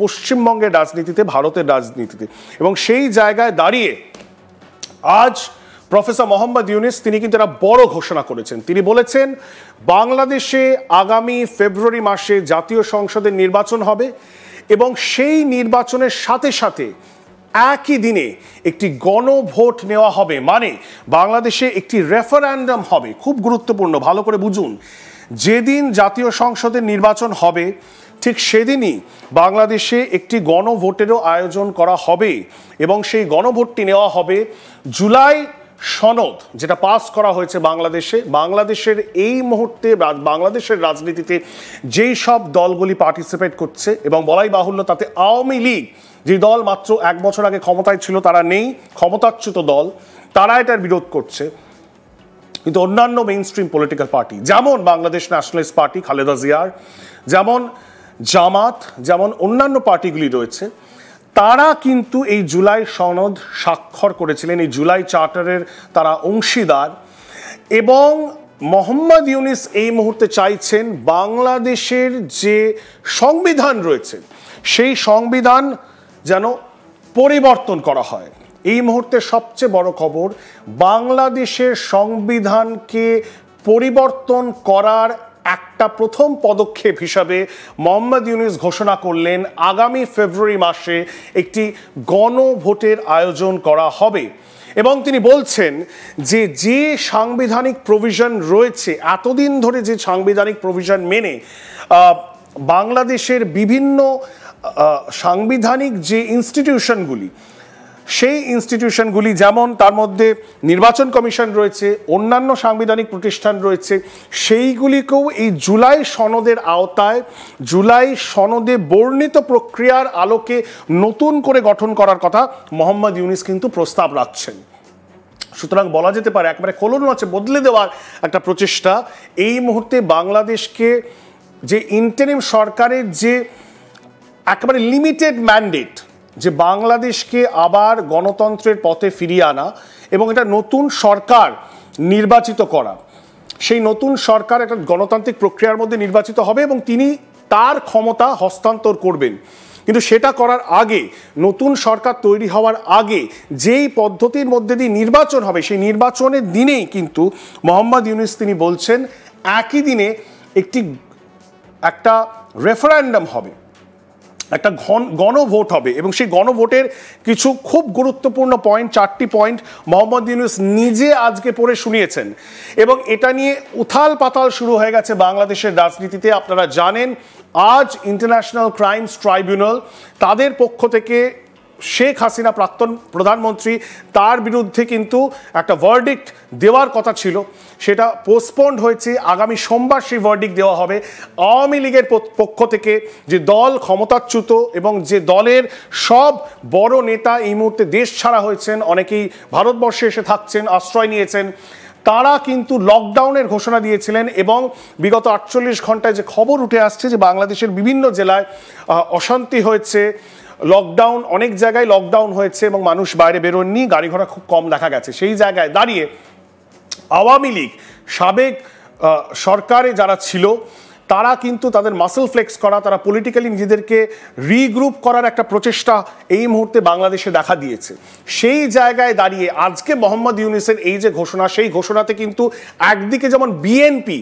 পশ্চিমবঙ্গের রাজনীতিতে, ভারতের রাজনীতিতে। এবং সেই জায়গায় দাঁড়িয়ে আজ প্রফেসর মোহাম্মদ ইউনুস তিনি কিন্তু একটা বড় ঘোষণা করেছেন। তিনি বলেছেন বাংলাদেশে আগামী ফেব্রুয়ারি মাসে জাতীয় সংসদের নির্বাচন হবে এবং সেই নির্বাচনের সাথে সাথে একই দিনে একটি গণভোট নেওয়া হবে, মানে বাংলাদেশে একটি রেফারেন্ডাম হবে। খুব গুরুত্বপূর্ণ, ভালো করে বুঝুন। যেদিন জাতীয় সংসদের নির্বাচন হবে ঠিক সেদিনই বাংলাদেশে একটি গণভোটেরও আয়োজন করা হবে এবং সেই গণভোটটি নেওয়া হবে জুলাই সনদ যেটা পাস করা হয়েছে বাংলাদেশে। বাংলাদেশের এই মুহূর্তে বাংলাদেশের রাজনীতিতে যেই সব দলগুলি পার্টিসিপেট করছে এবং বলাই বাহুল্য তাতে আওয়ামী লীগ, যে দল মাত্র 1 বছর আগে ক্ষমতায় ছিল, তারা নেই, ক্ষমতাচ্যুত দল, তারা এটার বিরোধ করছে। কিন্তু অন্যান্য মেইন স্ট্রিম পলিটিক্যাল পার্টি যেমন বাংলাদেশ ন্যাশনালিস্ট পার্টি খালেদা জিয়ার, যেমন জামাত, যেমন অন্যান্য পার্টিগুলি রয়েছে, তারা কিন্তু এই জুলাই সনদ স্বাক্ষর করেছিলেন, এই জুলাই চার্টারের তারা অংশীদার। এবং মোহাম্মদ ইউনুস এই মুহূর্তে চাইছেন বাংলাদেশের যে সংবিধান রয়েছে সেই সংবিধান যেন পরিবর্তন করা হয়। এই মুহূর্তে সবচেয়ে বড় খবর, বাংলাদেশের সংবিধানকে পরিবর্তন করার একটা প্রথম পদক্ষেপ হিসাবে মোহাম্মদ ইউনুস ঘোষণা করলেন আগামী ফেব্রুয়ারি মাসে একটি গণভোটের আয়োজন করা হবে। এবং তিনি বলছেন যে যে সাংবিধানিক প্রভিশন রয়েছে, এতদিন ধরে যে সাংবিধানিক প্রভিশন মেনে বাংলাদেশের বিভিন্ন সাংবিধানিক যে ইনস্টিটিউশনগুলি, সেই ইনস্টিটিউশনগুলি যেমন তার মধ্যে নির্বাচন কমিশন রয়েছে, অন্যান্য সাংবিধানিক প্রতিষ্ঠান রয়েছে, সেইগুলিকেও এই জুলাই সনদের আওতায়, জুলাই সনদে বর্ণিত প্রক্রিয়ার আলোকে নতুন করে গঠন করার কথা মোহাম্মদ ইউনুস কিন্তু প্রস্তাব রাখছেন। সুতরাং বলা যেতে পারে একবারে কলমনাচে বদলে দেওয়ার একটা প্রচেষ্টা। এই মুহূর্তে বাংলাদেশকে যে ইন্টারিম সরকারের যে একেবারে লিমিটেড ম্যান্ডেট, যে বাংলাদেশকে আবার গণতন্ত্রের পথে ফিরিয়ে আনা এবং এটা নতুন সরকার নির্বাচিত করা, সেই নতুন সরকার একটা গণতান্ত্রিক প্রক্রিয়ার মধ্যে নির্বাচিত হবে এবং তিনি তার ক্ষমতা হস্তান্তর করবেন। কিন্তু সেটা করার আগে, নতুন সরকার তৈরি হওয়ার আগে যেই পদ্ধতির মধ্যে দিয়ে নির্বাচন হবে, সেই নির্বাচনের দিনেই কিন্তু মোহাম্মদ ইউনুস তিনি বলছেন একই দিনে একটা রেফারেন্ডাম হবে, একটা গণভোট হবে এবং সেই গণভোটের কিছু খুব গুরুত্বপূর্ণ পয়েন্ট, 4টি পয়েন্ট মোহাম্মদ ইউনুস নিজে আজকে পড়ে শুনিয়েছেন। এবং এটা নিয়ে উথাল পাতাল শুরু হয়ে গেছে বাংলাদেশের রাজনীতিতে। আপনারা জানেন আজ ইন্টারন্যাশনাল ক্রাইমস ট্রাইব্যুনাল তাদের পক্ষ থেকে শেখ হাসিনা প্রাক্তন প্রধানমন্ত্রী, তার বিরুদ্ধে কিন্তু একটা ভার্ডিক্ট দেওয়ার কথা ছিল, সেটা পোস্টপন্ড হয়েছে। আগামী সোমবার সেই ভার্ডিক্ট দেওয়া হবে। আওয়ামী লীগের পক্ষ থেকে যে দল ক্ষমতাচ্যুত এবং যে দলের সব বড় নেতা এই মুহূর্তে দেশ ছাড়া হয়েছেন, অনেকেই ভারতবর্ষে এসে থাকছেন, আশ্রয় নিয়েছেন, তারা কিন্তু লকডাউনের ঘোষণা দিয়েছিলেন। এবং বিগত 48 ঘন্টায় যে খবর উঠে আসছে যে বাংলাদেশের বিভিন্ন জেলায় অশান্তি হয়েছে, লকডাউন, অনেক জায়গায় লকডাউন হয়েছে এবং মানুষ বাইরে বেরোননি, গাড়ি ঘোড়া খুব কম দেখা গেছে। সেই জায়গায় দাঁড়িয়ে আওয়ামী লীগ সাবেক সরকারে যারা ছিল তারা কিন্তু তাদের মাসল ফ্লেক্স করা, তারা পলিটিক্যালি নিজেদেরকে রিগ্রুপ করার একটা প্রচেষ্টা এই মুহূর্তে বাংলাদেশে দেখা দিয়েছে। সেই জায়গায় দাঁড়িয়ে আজকে মোহাম্মদ ইউনুসের এই যে ঘোষণা, সেই ঘোষণাতে কিন্তু একদিকে যেমন বিএনপি,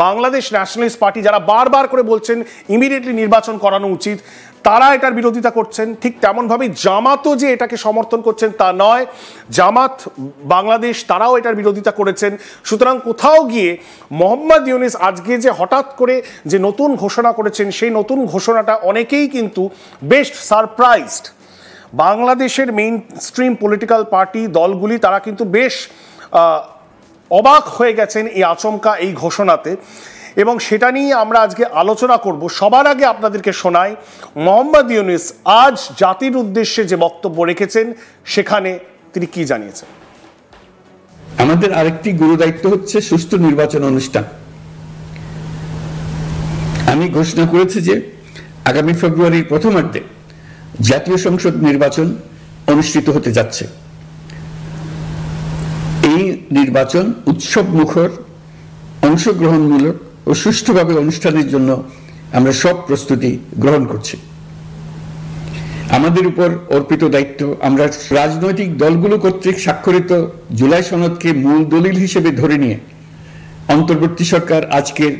বাংলাদেশ ন্যাশনালিস্ট পার্টি, যারা বারবার করে বলছেন ইমিডিয়েটলি নির্বাচন করানো উচিত, তারা এটার বিরোধিতা করছেন। ঠিক তেমনভাবেই জামাতও যে এটাকে সমর্থন করছেন তা নয়, জামাত বাংলাদেশ তারাও এটার বিরোধিতা করেছেন। সুতরাং কোথাও গিয়ে মোহাম্মদ ইউনুস আজকে যে হঠাৎ করে যে নতুন ঘোষণা করেছেন, সেই নতুন ঘোষণাটা অনেকেই কিন্তু বেশ সারপ্রাইজড। বাংলাদেশের মেইন স্ট্রিম পলিটিক্যাল পার্টি দলগুলি তারা কিন্তু বেশ অবাক হয়ে গেছেন এই আচমকা এই ঘোষণাতে। এবং সেটা নিয়ে আমরা আজকে আলোচনা করব। সবার আগে আপনাদেরকে শোনাই মোহাম্মদ ইউনুস আজ জাতির উদ্দেশ্যে যে বক্তব্য রেখেছেন, সেখানে তিনি কি জানিয়েছেন। আমাদের আরেকটি গুরুদায়িত্ব হচ্ছে সুষ্ঠু নির্বাচন অনুষ্ঠান। আমি ঘোষণা করেছি যে আগামী ফেব্রুয়ারির প্রথমার্ধে জাতীয় সংসদ নির্বাচন অনুষ্ঠিত হতে যাচ্ছে। এই নির্বাচন উৎসব মুখর, অংশগ্রহণমূলক ও সুষ্ঠুভাবে অনুষ্ঠানের জন্য আমরা সব প্রস্তুতি গ্রহণ করছি। আমাদের উপর অর্পিত দায়িত্ব, আমরা রাজনৈতিক দলগুলো কর্তৃক স্বাক্ষরিত জুলাই সনদকে মূল দলিল হিসেবে ধরে নিয়ে অন্তর্বর্তী সরকার আজকের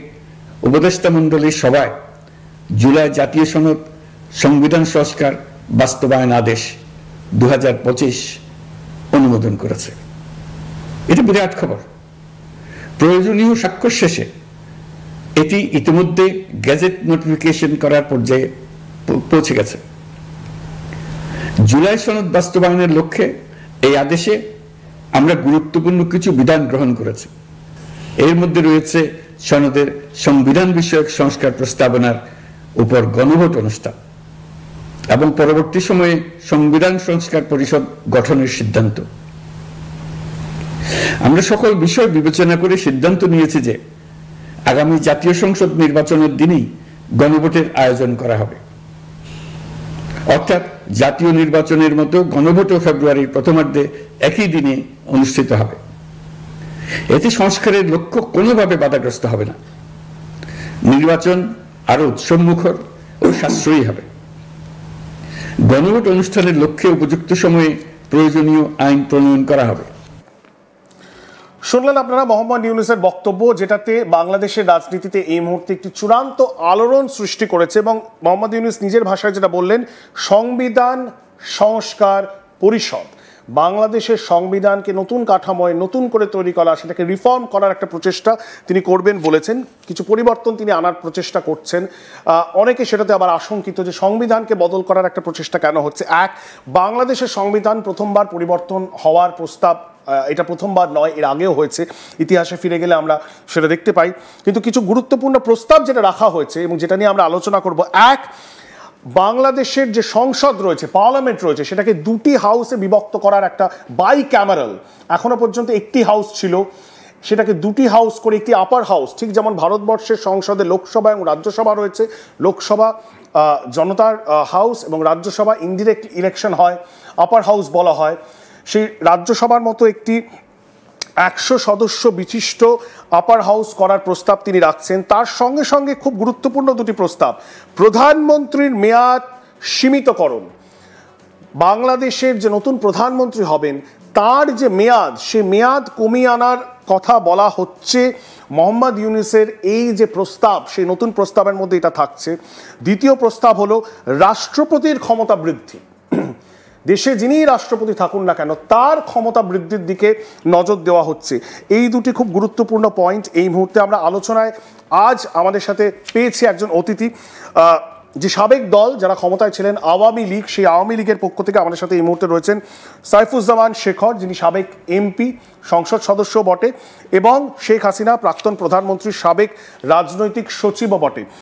উপদেষ্টা মণ্ডলীর সভায় জুলাই জাতীয় সনদ সংবিধান সংস্কার বাস্তবায়ন আদেশ 2025 অনুমোদন করেছে। এটা বিরাট খবর। প্রয়োজনীয় স্বাক্ষর শেষে এটি ইতিমধ্যে গেজেট নোটিফিকেশন করার পর্যায়ে পৌঁছে গেছে। জুলাই সনদ বাস্তবায়নের লক্ষ্যে এই আদেশে আমরা গুরুত্বপূর্ণ কিছু বিধান গ্রহণ করেছি। এর মধ্যে রয়েছে সনদের সংবিধান বিষয়ক সংস্কার প্রস্তাবনার উপর গণভোট অনুষ্ঠান এবং পরবর্তী সময়ে সংবিধান সংস্কার পরিষদ গঠনের সিদ্ধান্ত। আমরা সকল বিষয় বিবেচনা করে সিদ্ধান্ত নিয়েছি যে আগামী জাতীয় সংসদ নির্বাচনের দিনই গণভোটের আয়োজন করা হবে, অর্থাৎ জাতীয় নির্বাচনের মতো গণভোটও ফেব্রুয়ারির প্রথমার্ধে একই দিনে অনুষ্ঠিত হবে। এতে সংস্কারের লক্ষ্য কোনোভাবে বাধাগ্রস্ত হবে না, নির্বাচন আরো উৎসবমুখর ও সাশ্রয়ী হবে। গণভোট অনুষ্ঠানের লক্ষ্যে উপযুক্ত সময়ে প্রয়োজনীয় আইন প্রণয়ন করা হবে। শুনলেন আপনারা মোহাম্মদ ইউনূসের বক্তব্য, যেটাতে বাংলাদেশের রাজনীতিতে এই মুহূর্তে একটি চূড়ান্ত আলোড়ন সৃষ্টি করেছে। এবং মোহাম্মদ ইউনূস নিজের ভাষায় যেটা বললেন, সংবিধান সংস্কার পরিষদ, বাংলাদেশের সংবিধানকে নতুন কাঠামোয় নতুন করে তৈরি করা, সেটাকে রিফর্ম করার একটা প্রচেষ্টা তিনি করবেন বলেছেন। কিছু পরিবর্তন তিনি আনার প্রচেষ্টা করছেন। অনেকে সেটাতে আবার আশঙ্কিত যে সংবিধানকে বদল করার একটা প্রচেষ্টা কেন হচ্ছে। বাংলাদেশের সংবিধান প্রথমবার পরিবর্তন হওয়ার প্রস্তাব, এটা প্রথমবার নয়, এর আগেও হয়েছে। ইতিহাসে ফিরে গেলে আমরা সেটা দেখতে পাই। কিন্তু কিছু গুরুত্বপূর্ণ প্রস্তাব যেটা রাখা হয়েছে এবং যেটা নিয়ে আমরা আলোচনা করব, বাংলাদেশের যে সংসদ রয়েছে, পার্লামেন্ট রয়েছে, সেটাকে দুটি হাউসে বিভক্ত করার একটা বাই ক্যামেরাল, এখনো পর্যন্ত একটি হাউস ছিল, সেটাকে দুটি হাউস করে একটি আপার হাউস, ঠিক যেমন ভারতবর্ষের সংসদে লোকসভা এবং রাজ্যসভা রয়েছে। লোকসভা জনতার হাউস এবং রাজ্যসভা ইনডিরেক্ট ইলেকশন হয়, আপার হাউস বলা হয়। সেই রাজ্যসভার মতো একটি 100 সদস্য বিশিষ্ট আপার হাউস করার প্রস্তাব তিনি রাখছেন। তার সঙ্গে সঙ্গে খুব গুরুত্বপূর্ণ দুটি প্রস্তাব, প্রধানমন্ত্রীর মেয়াদ সীমিতকরণ। বাংলাদেশের যে নতুন প্রধানমন্ত্রী হবেন তার যে মেয়াদ, সে মেয়াদ কমিয়ে আনার কথা বলা হচ্ছে। মোহাম্মদ ইউনূসের এই যে প্রস্তাব, সেই নতুন প্রস্তাবের মধ্যে এটা থাকছে। দ্বিতীয় প্রস্তাব হলো রাষ্ট্রপতির ক্ষমতা বৃদ্ধি। দেশে যিনিই রাষ্ট্রপতি থাকুন না কেন, তার ক্ষমতা বৃদ্ধির দিকে নজর দেওয়া হচ্ছে। এই দুটি খুব গুরুত্বপূর্ণ পয়েন্ট এই মুহূর্তে আমরা আলোচনায় আজ আমাদের সাথে পেয়েছি একজন অতিথি, যে সাবেক দল যারা ক্ষমতায় ছিলেন আওয়ামী লীগ, সেই আওয়ামী লীগের পক্ষ থেকে আমাদের সাথে এই মুহূর্তে রয়েছেন সাইফুজ্জামান শেখর, যিনি সাবেক এমপি, সংসদ সদস্য বটে, এবং শেখ হাসিনা প্রাক্তন প্রধানমন্ত্রীর সাবেক রাজনৈতিক সচিবও বটে।